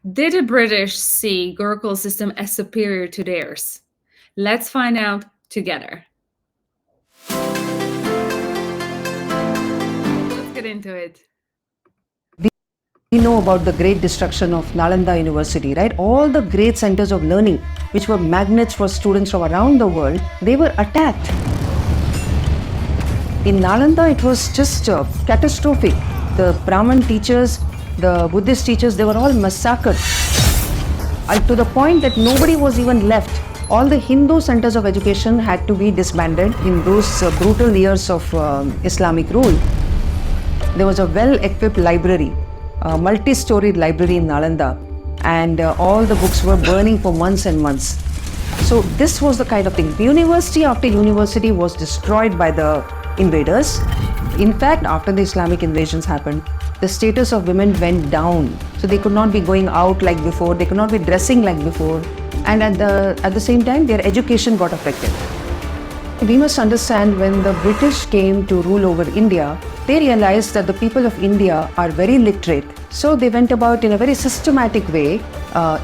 Did the British see Gurukul system as superior to theirs? Let's find out together. Let's get into it. We know about the great destruction of Nalanda University, right? All the great centers of learning, which were magnets for students from around the world, they were attacked. In Nalanda, it was just catastrophic. The Brahmin teachers, the Buddhist teachers, they were all massacred. To the point that nobody was even left. All the Hindu centers of education had to be disbanded in those brutal years of Islamic rule. There was a well-equipped library, a multi-storied library in Nalanda, and all the books were burning for months and months. So this was the kind of thing. University after university was destroyed by the invaders. In fact, after the Islamic invasions happened, the status of women went down. So they could not be going out like before, they could not be dressing like before, and at the same time, their education got affected. We must understand, when the British came to rule over India, they realized that the people of India are very literate. So they went about in a very systematic way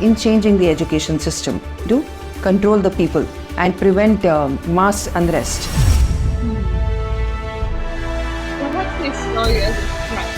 in changing the education system to control the people and prevent mass unrest. Perhaps they saw you as a threat.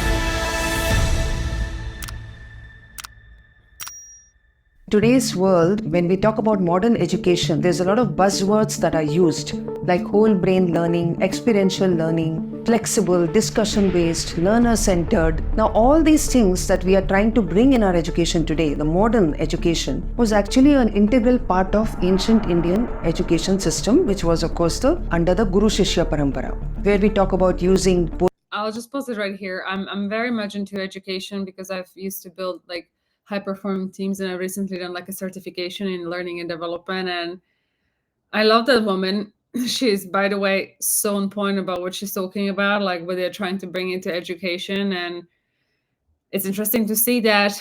Today's world, when we talk about modern education, there's a lot of buzzwords that are used, like whole brain learning, experiential learning, flexible, discussion based, learner centered. Now, all these things that we are trying to bring in our education today, the modern education, was actually an integral part of ancient Indian education system, which was, of course, under the Guru Shishya Parampara, where we talk about using both. I'll just pause it right here. I'm very much into education because I've used to build like high performing teams, and I recently done like a certification in learning and development, and I love that woman. She's, by the way, so on point about what she's talking about, like what they're trying to bring into education. And it's interesting to see that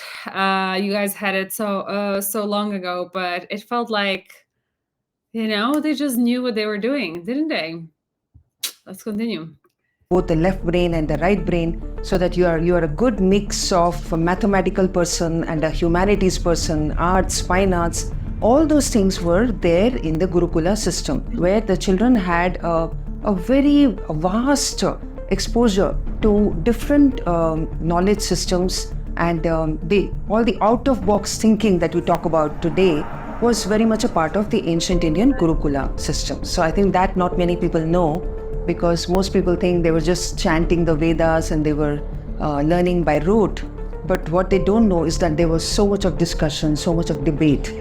you guys had it so long ago, but it felt like, they just knew what they were doing, didn't they? Let's continue. Both the left brain and the right brain, so that you are a good mix of a mathematical person and a humanities person, arts, fine arts. All those things were there in the Gurukula system, where the children had a very vast exposure to different knowledge systems, and all the out of box thinking that we talk about today was very much a part of the ancient Indian Gurukula system. So I think that not many people know, because most people think they were just chanting the Vedas and they were learning by rote. But what they don't know is that there was so much of discussion, so much of debate.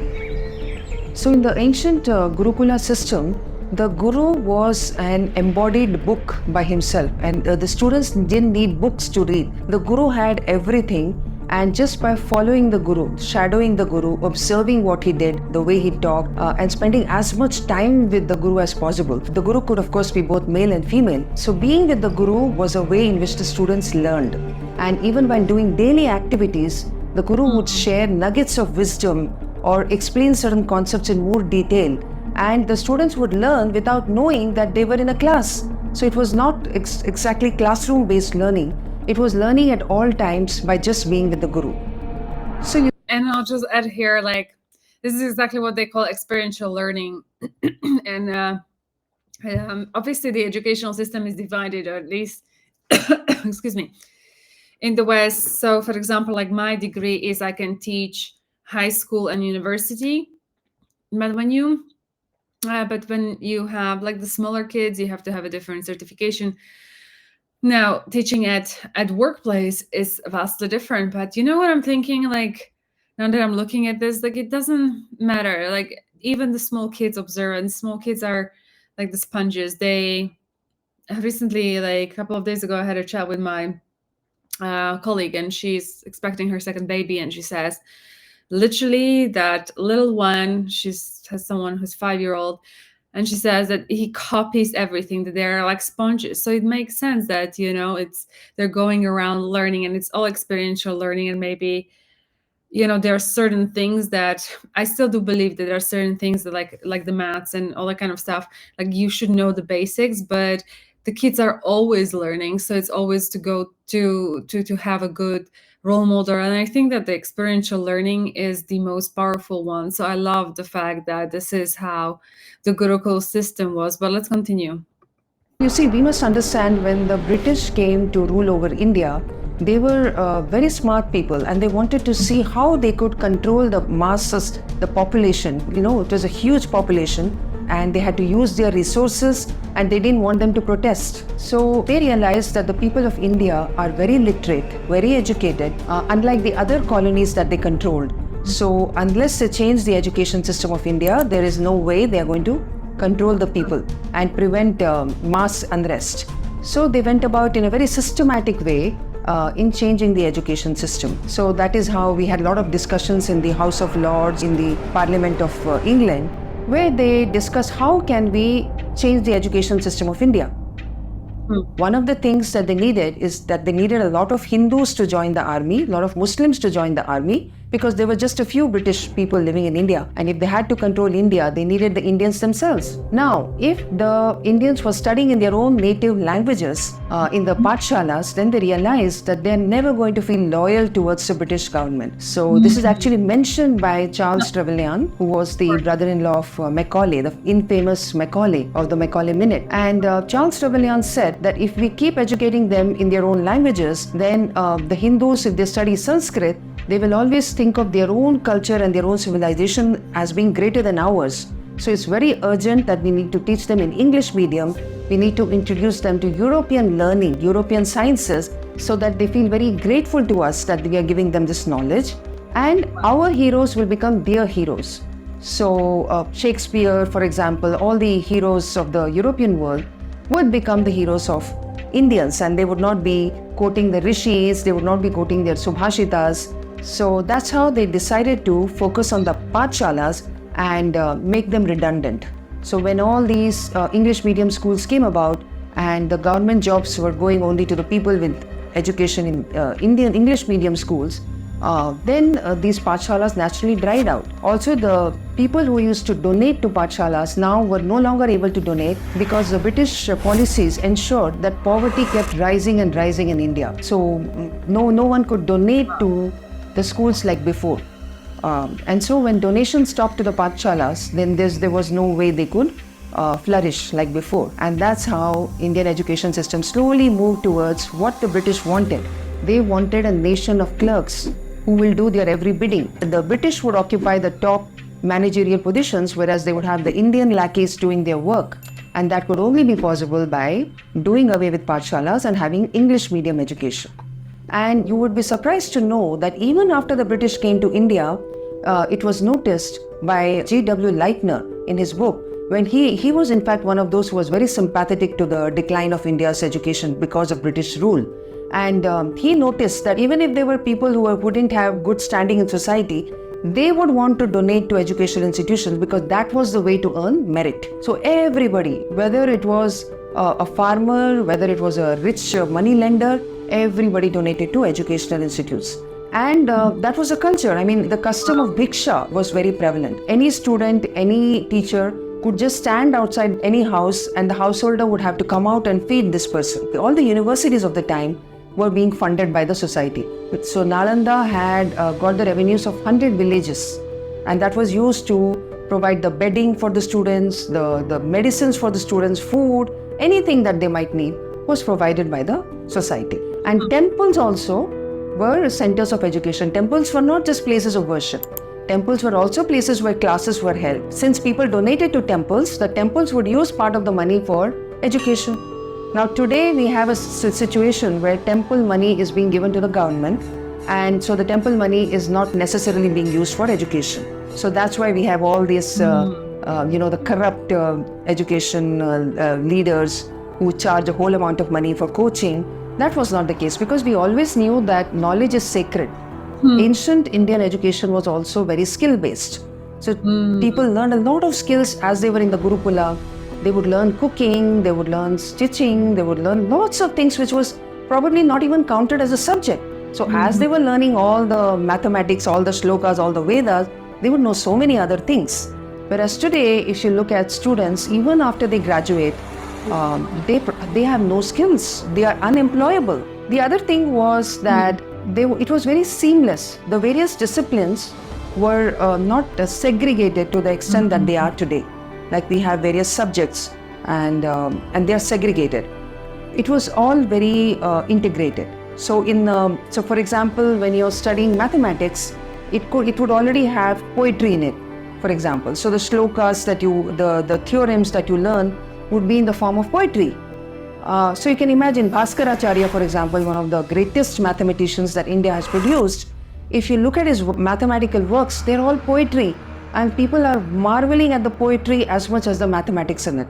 So in the ancient Gurukula system, the Guru was an embodied book by himself, and the students didn't need books to read. The Guru had everything, and just by following the Guru, shadowing the Guru, observing what he did, the way he talked, and spending as much time with the Guru as possible. The Guru could, of course, be both male and female. So being with the Guru was a way in which the students learned. And even while doing daily activities, the Guru would share nuggets of wisdom or explain certain concepts in more detail, and the students would learn without knowing that they were in a class. So it was not exactly classroom based learning. It was learning at all times by just being with the Guru. And I'll just add here, like, this is exactly what they call experiential learning. And obviously the educational system is divided, or at least excuse me, in the West. So for example, like my degree is I can teach high school and university. But when you have like the smaller kids, you have to have a different certification. Now, teaching at workplace is vastly different. But you know what I'm thinking? Like, now that I'm looking at this, like, it doesn't matter. Like, even the small kids observe, and small kids are like the sponges. They recently, like a couple of days ago, I had a chat with my colleague, and she's expecting her second baby, and she says, literally, that little one, has someone who's 5 year old, and she says that he copies everything, that they're like sponges. So it makes sense that they're going around learning, and it's all experiential learning. And maybe there are certain things that I still do believe that there are certain things that like the maths and all that kind of stuff, like you should know the basics, but the kids are always learning, so it's always to go to have a good role model. And I think that the experiential learning is the most powerful one. So I love the fact that this is how the Gurukul system was. But let's continue. You see, we must understand when the British came to rule over India, they were very smart people and they wanted to see how they could control the masses, the population. You know, it was a huge population and they had to use their resources and they didn't want them to protest. So they realized that the people of India are very literate, very educated, unlike the other colonies that they controlled. So unless they change the education system of India, there is no way they are going to control the people and prevent mass unrest. So they went about in a very systematic way in changing the education system. So that is how we had a lot of discussions in the House of Lords, in the Parliament of England, where they discussed how can we change the education system of India. One of the things that they needed is that they needed a lot of Hindus to join the army, a lot of Muslims to join the army, because there were just a few British people living in India. And if they had to control India, they needed the Indians themselves. Now, if the Indians were studying in their own native languages in the Pathshalas, then they realized that they're never going to feel loyal towards the British government. So this is actually mentioned by Charles Trevelyan, who was the brother-in-law of Macaulay, the infamous Macaulay of the Macaulay Minute. And Charles Trevelyan said that if we keep educating them in their own languages, then the Hindus, if they study Sanskrit, they will always think of their own culture and their own civilization as being greater than ours. So it's very urgent that we need to teach them in English medium. We need to introduce them to European learning, European sciences, so that they feel very grateful to us that we are giving them this knowledge. And our heroes will become their heroes. So Shakespeare, for example, all the heroes of the European world would become the heroes of Indians, and they would not be quoting the rishis, they would not be quoting their subhashitas. So that's how they decided to focus on the Pathshalas and make them redundant. So when all these English medium schools came about and the government jobs were going only to the people with education in Indian English medium schools, then these Pathshalas naturally dried out. Also, the people who used to donate to Pathshalas now were no longer able to donate because the British policies ensured that poverty kept rising and rising in India. So no one could donate to the schools like before. And so when donations stopped to the Pathshalas, then there was no way they could flourish like before. And that's how Indian education system slowly moved towards what the British wanted. They wanted a nation of clerks who will do their every bidding. The British would occupy the top managerial positions, whereas they would have the Indian lackeys doing their work. And that could only be possible by doing away with Pathshalas and having English medium education. And you would be surprised to know that even after the British came to India, it was noticed by G.W. Leitner in his book, when he was in fact one of those who was very sympathetic to the decline of India's education because of British rule. And he noticed that even if there were people who wouldn't have good standing in society, they would want to donate to educational institutions because that was the way to earn merit. So everybody, whether it was a farmer, whether it was a rich money lender, everybody donated to educational institutes. And that was a culture. I mean, the custom of bhiksha was very prevalent. Any student, any teacher could just stand outside any house and the householder would have to come out and feed this person. All the universities of the time were being funded by the society. So Nalanda had got the revenues of 100 villages, and that was used to provide the bedding for the students, the medicines for the students, food, anything that they might need was provided by the society. And temples also were centers of education. Temples were not just places of worship. Temples were also places where classes were held. Since people donated to temples, the temples would use part of the money for education. Now today we have a situation where temple money is being given to the government, and so the temple money is not necessarily being used for education. So that's why we have all these, the corrupt education leaders who charge a whole amount of money for coaching. That was not the case because we always knew that knowledge is sacred. Ancient Indian education was also very skill-based. So people learned a lot of skills as they were in the Gurukula. They would learn cooking, they would learn stitching, they would learn lots of things which was probably not even counted as a subject. So as they were learning all the mathematics, all the shlokas, all the Vedas, they would know so many other things. Whereas today, if you look at students, even after they graduate, they have no skills. They are unemployable. The other thing was that it was very seamless. The various disciplines were not segregated to the extent that they are today. Like we have various subjects and they are segregated. It was all very integrated. So so for example, when you're studying mathematics, it would already have poetry in it, for example. So the shlokas the theorems that you learn would be in the form of poetry. So you can imagine Bhaskaracharya, for example, one of the greatest mathematicians that India has produced. If you look at his mathematical works, they're all poetry, and people are marveling at the poetry as much as the mathematics in it.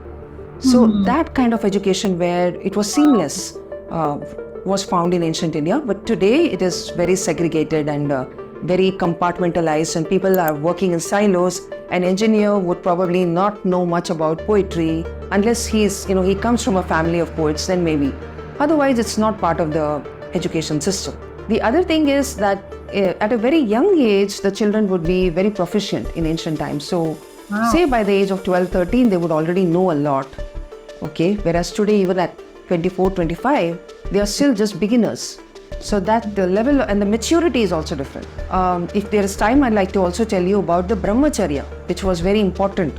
So that kind of education where it was seamless was found in ancient India, but today it is very segregated and very compartmentalized, and people are working in silos. An engineer would probably not know much about poetry unless he comes from a family of poets, then maybe. Otherwise, it's not part of the education system. The other thing is that at a very young age, the children would be very proficient in ancient times. So, say by the age of 12, 13, they would already know a lot. Okay, whereas today, even at 24, 25, they are still just beginners. So that the level and the maturity is also different. If there is time, I'd like to also tell you about the brahmacharya, which was very important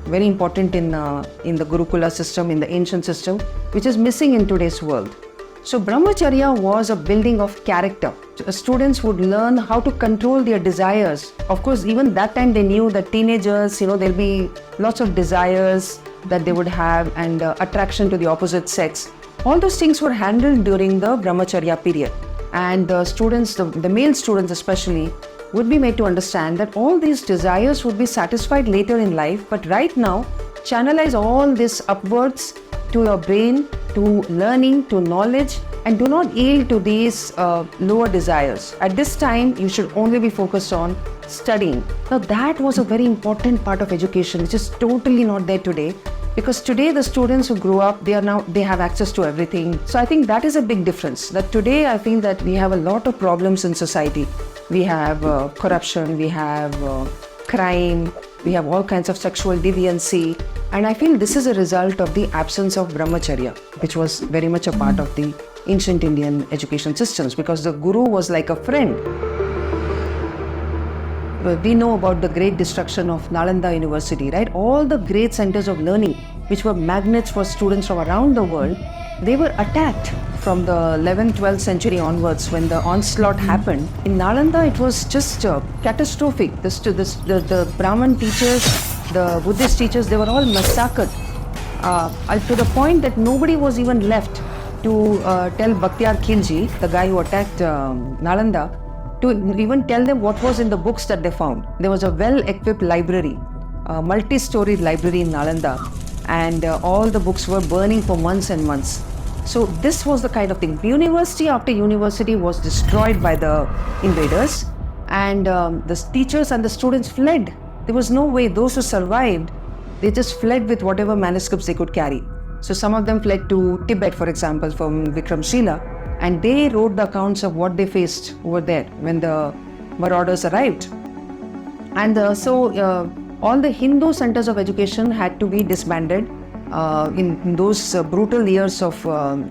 in the Gurukula system, in the ancient system, which is missing in today's world. So brahmacharya was a building of character. Students would learn how to control their desires. Of course, even that time they knew that teenagers, there'll be lots of desires that they would have and attraction to the opposite sex. All those things were handled during the brahmacharya period. And the students, the male students especially, would be made to understand that all these desires would be satisfied later in life, but right now, channelize all this upwards to your brain, to learning, to knowledge, and do not yield to these lower desires. At this time, you should only be focused on studying. Now, that was a very important part of education, which is totally not there today. Because today the students who grow up, they have access to everything. So I think that is a big difference. That today I feel that we have a lot of problems in society. We have corruption, we have crime, we have all kinds of sexual deviancy. And I feel this is a result of the absence of brahmacharya, which was very much a part of the ancient Indian education systems, because the guru was like a friend. We know about the great destruction of Nalanda University, right? All the great centers of learning, which were magnets for students from around the world, they were attacked from the 11th, 12th century onwards when the onslaught happened. In Nalanda, it was just catastrophic. The Brahmin teachers, the Buddhist teachers, they were all massacred to the point that nobody was even left to tell Bakhtiyar Khilji, the guy who attacked Nalanda, to even tell them what was in the books that they found. There was a well-equipped library, a multi-storied library in Nalanda, and all the books were burning for months and months. So this was the kind of thing. University after university was destroyed by the invaders, and the teachers and the students fled. There was no way. Those who survived, they just fled with whatever manuscripts they could carry. So some of them fled to Tibet, for example, from Vikramshila, and they wrote the accounts of what they faced over there when the marauders arrived. And all the Hindu centers of education had to be disbanded in those brutal years of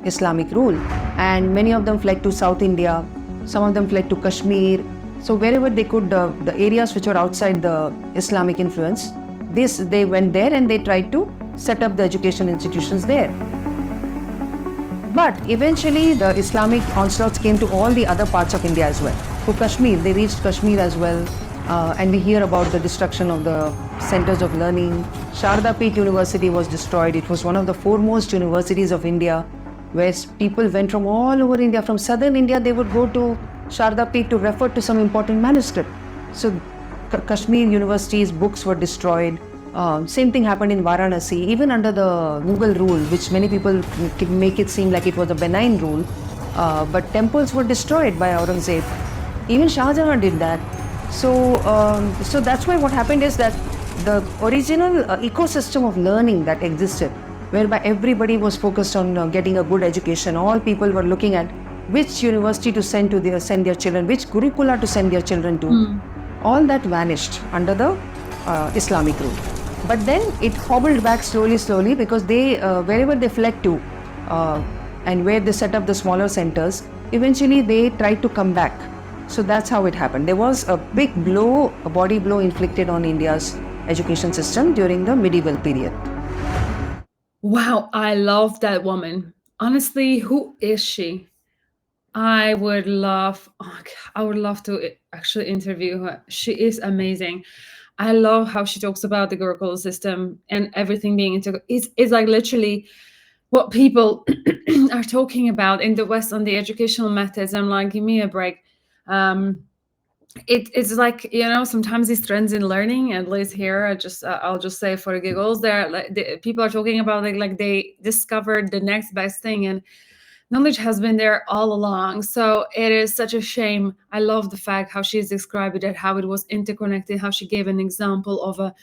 Islamic rule. And many of them fled to South India, some of them fled to Kashmir. So wherever they could, the areas which were outside the Islamic influence, they went there and they tried to set up the education institutions there. But eventually the Islamic onslaughts came to all the other parts of India as well. To Kashmir, they reached Kashmir as well. And we hear about the destruction of the centers of learning. Sharda Peeth University was destroyed. It was one of the foremost universities of India, where people went from all over India. From southern India, they would go to Sharda Peeth to refer to some important manuscript. So Kashmir University's books were destroyed. Same thing happened in Varanasi, even under the Mughal rule, which many people make it seem like it was a benign rule. But temples were destroyed by Aurangzeb. Even Shah Jahan did that. So that's why what happened is that the original ecosystem of learning that existed, whereby everybody was focused on getting a good education, all people were looking at which university to send their children, which Gurukula to send their children to. All that vanished under the Islamic rule. But then it hobbled back slowly because they, wherever they fled to and where they set up the smaller centers, eventually they tried to come back. So that's how it happened. There was a big blow, a body blow inflicted on India's education system during the medieval period. Wow, I love that woman. Honestly, who is she? I would love, I would love to actually interview her. She is amazing. I love how she talks about the Gurukul system and everything being it's like literally what people are talking about in the West on the educational methods. I'm like, give me a break. It's like, sometimes these trends in learning, at least here, I'll just say for the giggles, there like people are talking about like they discovered the next best thing, and knowledge has been there all along. So it is such a shame. I love the fact how she's described it, how it was interconnected, how she gave an example of a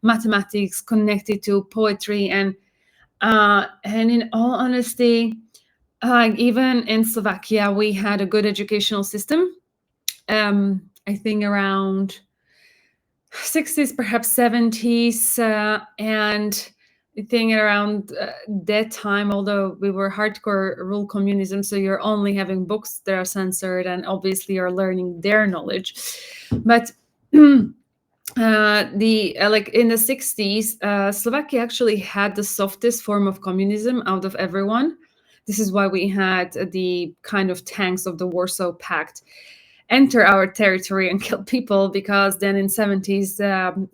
mathematics connected to poetry, and in all honesty, even in Slovakia, we had a good educational system. I think around 60s, perhaps 70s, and I think around that time, although we were hardcore rule communism, so you're only having books that are censored, and obviously you're learning their knowledge. But like in the 60s, Slovakia actually had the softest form of communism out of everyone. This is why we had the kind of tanks of the Warsaw Pact enter our territory and kill people, because then in 70s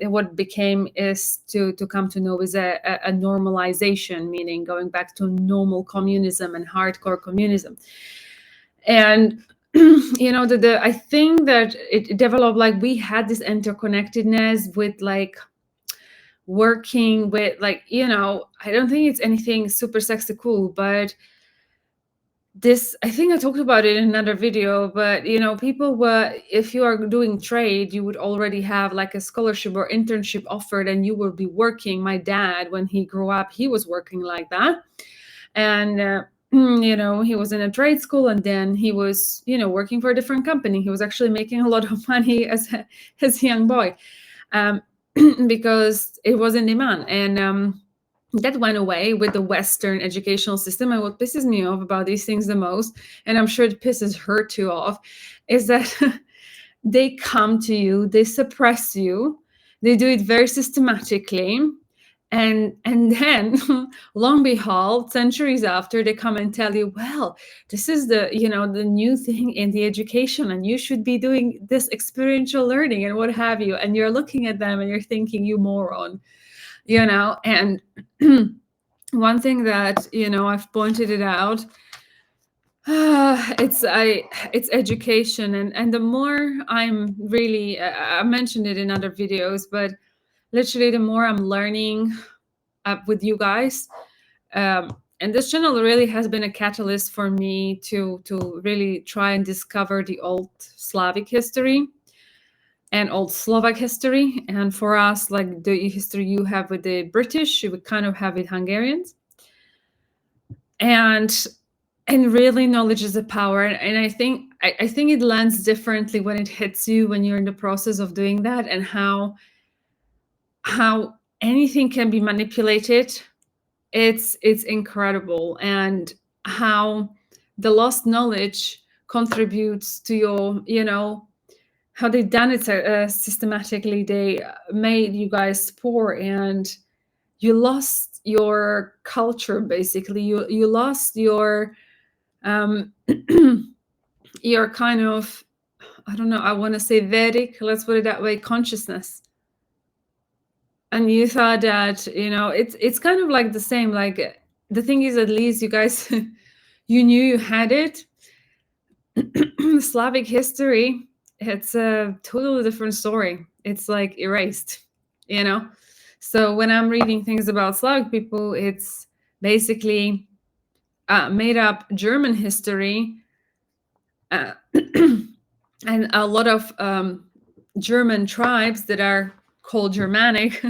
what became is to come to know is a normalization, meaning going back to normal communism and hardcore communism. And I think that it developed, like we had this interconnectedness with like working with like, I don't think it's anything super sexy cool, but this, I think I talked about it in another video, but people were, if you are doing trade, you would already have like a scholarship or internship offered, and you will be working. My dad, when he grew up, he was working like that. And he was in a trade school, and then he was working for a different company. He was actually making a lot of money as a young boy, because it was in demand. And that went away with the Western educational system. And what pisses me off about these things the most, and I'm sure it pisses her too off, is that they come to you, they suppress you, they do it very systematically, and then long behold, centuries after, they come and tell you, well, this is the the new thing in the education, and you should be doing this experiential learning and what have you. And you're looking at them and you're thinking, you moron. And one thing that I've pointed it out, it's education, and the more I'm really, I mentioned it in other videos, but literally the more I'm learning with you guys, and this channel really has been a catalyst for me to really try and discover the old Slavic history and old Slovak history. And for us, like the history you have with the British, you would kind of have with Hungarians. And really, knowledge is a power. And I think it lands differently when it hits you, when you're in the process of doing that, and how anything can be manipulated. It's incredible. And how the lost knowledge contributes to your how they've done it systematically. They made you guys poor, and you lost your culture. Basically, you lost your your kind of, I don't know, I want to say Vedic, let's put it that way, consciousness. And you thought that it's kind of like the same. Like, the thing is, at least you guys you knew you had it. Slavic history, it's a totally different story. It's like erased. So when I'm reading things about Slavic people, it's basically made up German history, and a lot of German tribes that are called Germanic,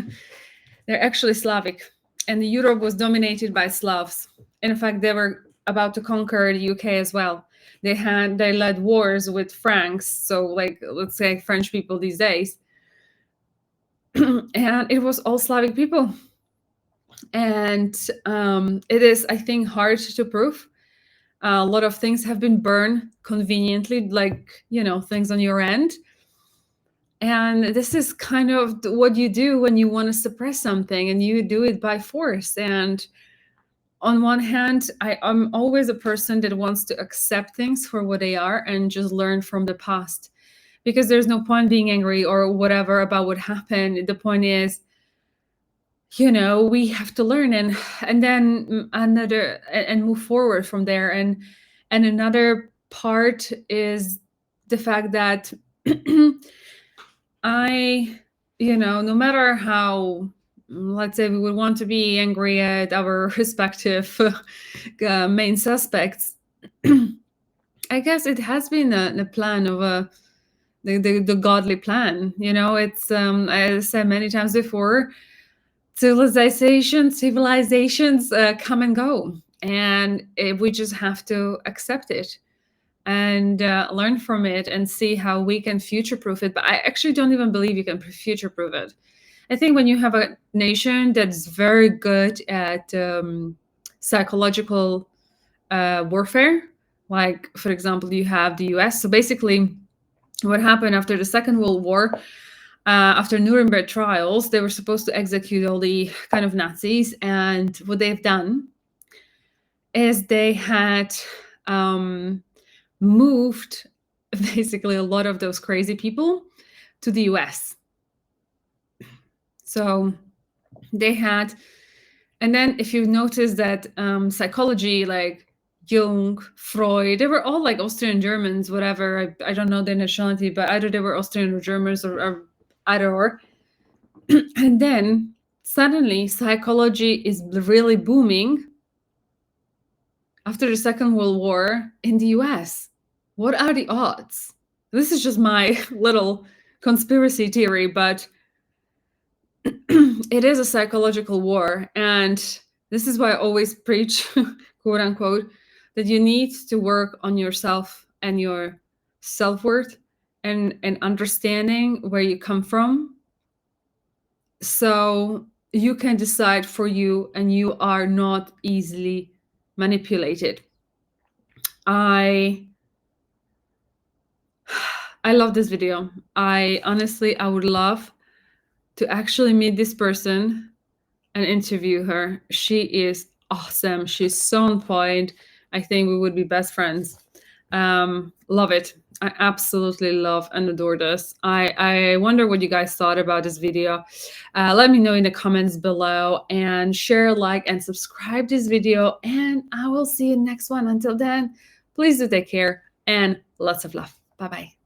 they're actually Slavic. And Europe was dominated by Slavs. In fact, they were about to conquer the UK as well. They led wars with Franks, so like, let's say French people these days. And it was all Slavic people. And it is, I think, hard to prove. A lot of things have been burned conveniently, like, things on your end. And this is kind of what you do when you want to suppress something, and you do it by force. And on one hand, I'm always a person that wants to accept things for what they are and just learn from the past, because there's no point being angry or whatever about what happened. The point is, we have to learn, and then and move forward from there. And another part is the fact that no matter how, let's say, we would want to be angry at our respective main suspects, I guess it has been the plan of the godly plan. It's, as I said many times before, civilizations come and go, and we just have to accept it and learn from it and see how we can future-proof it. But I actually don't even believe you can future-proof it. I think when you have a nation that's very good at psychological warfare, like, for example, you have the US. So basically, what happened after the Second World War, after Nuremberg trials, they were supposed to execute all the kind of Nazis. And what they've done is they had moved basically a lot of those crazy people to the US. So they had, and then if you notice that psychology, like Jung, Freud, they were all like Austrian Germans, whatever. I don't know their nationality, but either they were Austrian or Germans or either or. And then suddenly psychology is really booming after the Second World War in the US. What are the odds? This is just my little conspiracy theory, but it is a psychological war. And this is why I always preach, quote unquote, that you need to work on yourself and your self-worth and understanding where you come from, so you can decide for you and you are not easily manipulated. I love this video. I would love to actually meet this person and interview her. She is awesome. She's so on point. I think we would be best friends. Love it. I absolutely love and adore this. I wonder what you guys thought about this video. Let me know in the comments below, and share, like, and subscribe this video, and I will see you next one. Until then, please do take care and lots of love. Bye-bye.